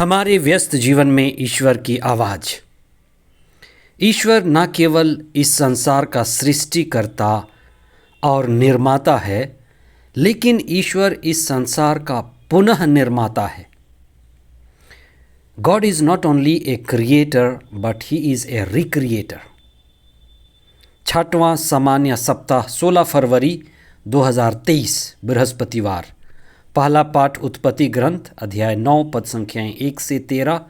हमारे व्यस्त जीवन में ईश्वर की आवाज़। ईश्वर न केवल इस संसार का सृष्टिकर्ता और निर्माता है, लेकिन ईश्वर इस संसार का पुनः निर्माता है। God is not only a creator but he is a recreator. 6वां सामान्य सप्ताह 16 फरवरी 2023 बृहस्पतिवार। पहला पाठ उत्पत्ति ग्रंथ अध्याय 9 पद संख्याएं 1 से 13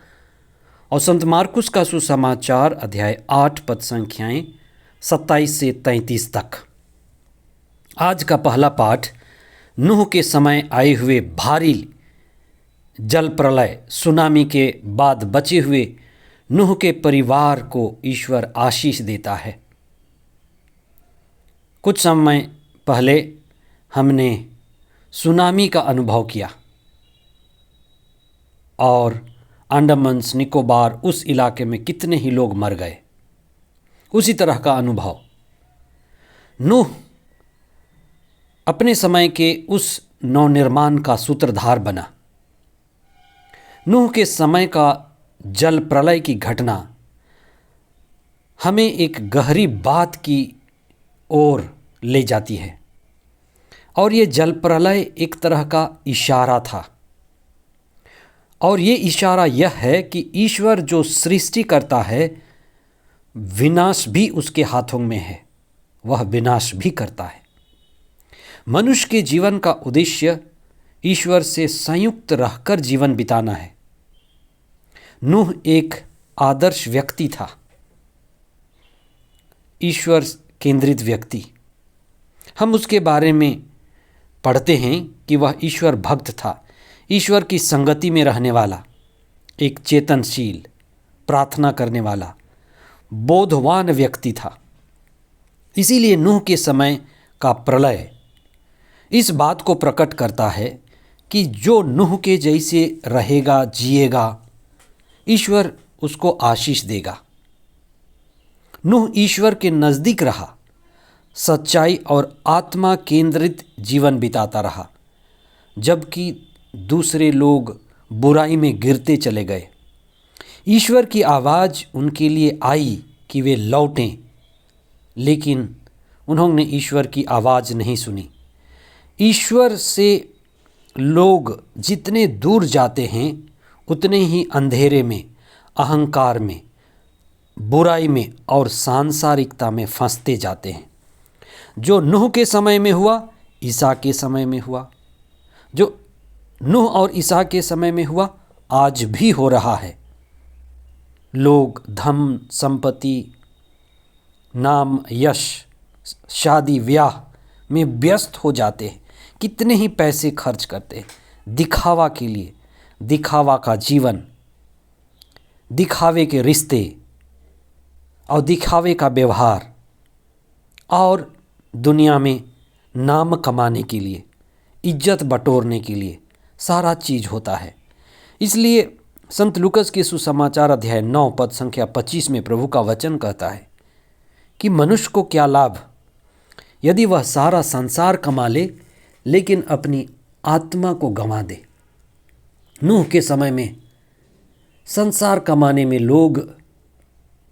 और संत मार्कुस का सुसमाचार अध्याय 8 पद संख्याएं 27 से 33 तक। आज का पहला पाठ नूह के समय आए हुए भारी जल प्रलय सुनामी के बाद बचे हुए नूह के परिवार को ईश्वर आशीष देता है। कुछ समय पहले हमने सुनामी का अनुभव किया और अंडमान निकोबार उस इलाके में कितने ही लोग मर गए। उसी तरह का अनुभव नूह अपने समय के उस नवनिर्माण का सूत्रधार बना। नूह के समय का जल प्रलय की घटना हमें एक गहरी बात की ओर ले जाती है और ये जल प्रलय एक तरह का इशारा था। और ये इशारा यह है कि ईश्वर जो सृष्टि करता है, विनाश भी उसके हाथों में है, वह विनाश भी करता है। मनुष्य के जीवन का उद्देश्य ईश्वर से संयुक्त रहकर जीवन बिताना है। नूह एक आदर्श व्यक्ति था, ईश्वर केंद्रित व्यक्ति। हम उसके बारे में पढ़ते हैं कि वह ईश्वर भक्त था, ईश्वर की संगति में रहने वाला, एक चेतनशील, प्रार्थना करने वाला, बोधवान व्यक्ति था। इसीलिए नूह के समय का प्रलय इस बात को प्रकट करता है कि जो नूह के जैसे रहेगा, जिएगा, ईश्वर उसको आशीष देगा। नूह ईश्वर के नज़दीक रहा, सच्चाई और आत्मा केंद्रित जीवन बिताता रहा, जबकि दूसरे लोग बुराई में गिरते चले गए। ईश्वर की आवाज़ उनके लिए आई कि वे लौटें, लेकिन उन्होंने ईश्वर की आवाज़ नहीं सुनी। ईश्वर से लोग जितने दूर जाते हैं, उतने ही अंधेरे में, अहंकार में, बुराई में और सांसारिकता में फंसते जाते हैं। जो नूह के समय में हुआ, ईसा के समय में हुआ। जो नूह और ईसा के समय में हुआ, आज भी हो रहा है। लोग धन संपत्ति, नाम, यश, शादी ब्याह में व्यस्त हो जाते हैं। कितने ही पैसे खर्च करते हैं दिखावा के लिए, दिखावा का जीवन, दिखावे के रिश्ते और दिखावे का व्यवहार, और दुनिया में नाम कमाने के लिए, इज्जत बटोरने के लिए सारा चीज़ होता है। इसलिए संत लूकस के सुसमाचार अध्याय 9 पद संख्या 25 में प्रभु का वचन कहता है कि मनुष्य को क्या लाभ यदि वह सारा संसार कमा ले लेकिन अपनी आत्मा को गंवा दे। नूह के समय में संसार कमाने में लोग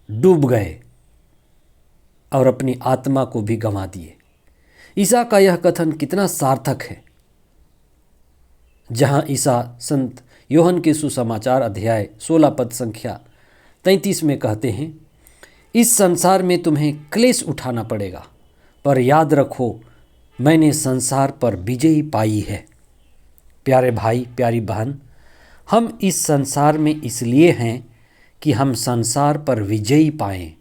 डूब गए और अपनी आत्मा को भी गंवा दिए। ईसा का यह कथन कितना सार्थक है, जहां ईसा संत योहन के सुसमाचार अध्याय 16 पद संख्या 33 में कहते हैं, इस संसार में तुम्हें क्लेश उठाना पड़ेगा, पर याद रखो मैंने संसार पर विजयी पाई है। प्यारे भाई, प्यारी बहन, हम इस संसार में इसलिए हैं कि हम संसार पर विजयी पाएं।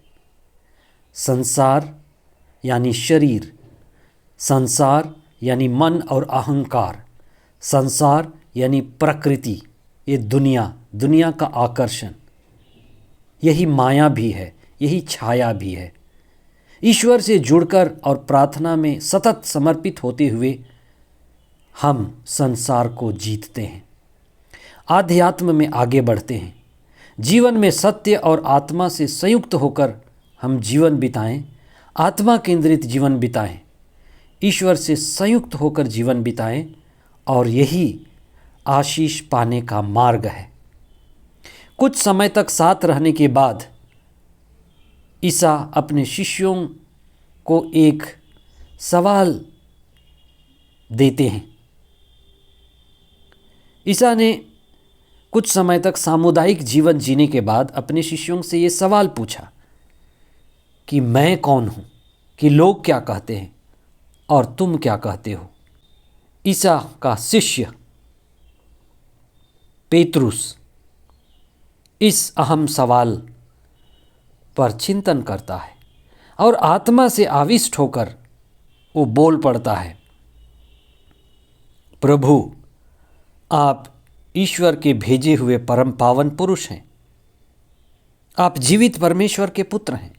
संसार यानी शरीर, संसार यानी मन और अहंकार, संसार यानी प्रकृति, ये दुनिया का आकर्षण, यही माया भी है, यही छाया भी है। ईश्वर से जुड़कर और प्रार्थना में सतत समर्पित होते हुए हम संसार को जीतते हैं, आध्यात्म में आगे बढ़ते हैं। जीवन में सत्य और आत्मा से संयुक्त होकर हम जीवन बिताएं, आत्मा केंद्रित जीवन बिताएं, ईश्वर से संयुक्त होकर जीवन बिताएं, और यही आशीष पाने का मार्ग है। कुछ समय तक साथ रहने के बाद ईसा अपने शिष्यों को एक सवाल देते हैं। ईसा ने कुछ समय तक सामुदायिक जीवन जीने के बाद अपने शिष्यों से ये सवाल पूछा कि मैं कौन हूँ, कि लोग क्या कहते हैं और तुम क्या कहते हो। ईसा का शिष्य पेतरुस इस अहम सवाल पर चिंतन करता है और आत्मा से आविष्ट होकर वो बोल पड़ता है, प्रभु, आप ईश्वर के भेजे हुए परम पावन पुरुष हैं। आप जीवित परमेश्वर के पुत्र हैं।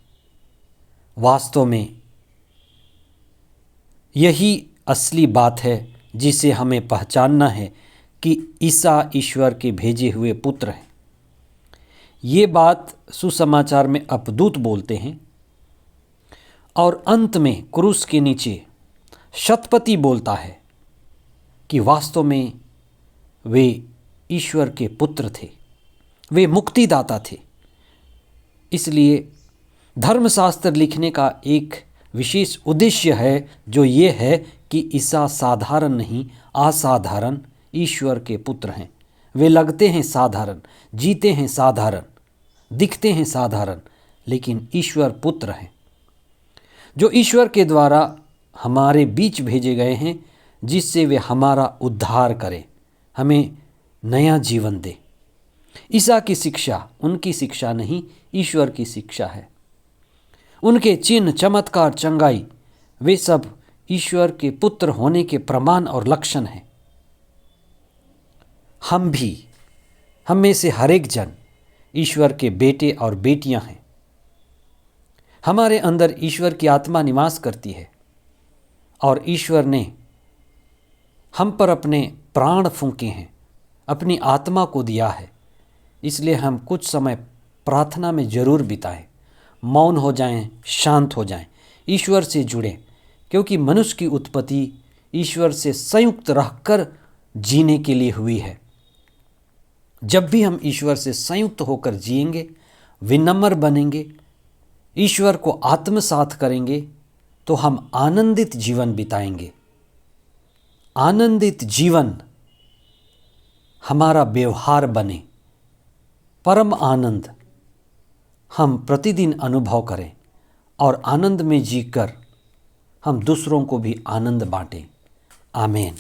वास्तव में यही असली बात है जिसे हमें पहचानना है कि ईसा ईश्वर के भेजे हुए पुत्र हैं। ये बात सुसमाचार में अपदूत बोलते हैं और अंत में क्रूस के नीचे शतपति बोलता है कि वास्तव में वे ईश्वर के पुत्र थे, वे मुक्तिदाता थे। इसलिए धर्मशास्त्र लिखने का एक विशेष उद्देश्य है, जो ये है कि ईसा साधारण नहीं, असाधारण ईश्वर के पुत्र हैं। वे लगते हैं साधारण, जीते हैं साधारण, दिखते हैं साधारण, लेकिन ईश्वर पुत्र हैं, जो ईश्वर के द्वारा हमारे बीच भेजे गए हैं, जिससे वे हमारा उद्धार करें, हमें नया जीवन दे। ईसा की शिक्षा उनकी शिक्षा नहीं, ईश्वर की शिक्षा है। उनके चिन्ह, चमत्कार, चंगाई, वे सब ईश्वर के पुत्र होने के प्रमाण और लक्षण हैं। हम में से हर एक जन ईश्वर के बेटे और बेटियां हैं। हमारे अंदर ईश्वर की आत्मा निवास करती है और ईश्वर ने हम पर अपने प्राण फूंके हैं, अपनी आत्मा को दिया है। इसलिए हम कुछ समय प्रार्थना में जरूर बिताएं, मौन हो जाएं, शांत हो जाएं, ईश्वर से जुड़ें, क्योंकि मनुष्य की उत्पत्ति ईश्वर से संयुक्त रहकर जीने के लिए हुई है। जब भी हम ईश्वर से संयुक्त होकर जिएंगे, विनम्र बनेंगे, ईश्वर को आत्मसात करेंगे, तो हम आनंदित जीवन बिताएंगे। आनंदित जीवन हमारा व्यवहार बने, परम आनंद हम प्रतिदिन अनुभव करें और आनंद में जीकर हम दूसरों को भी आनंद बांटें। आमीन।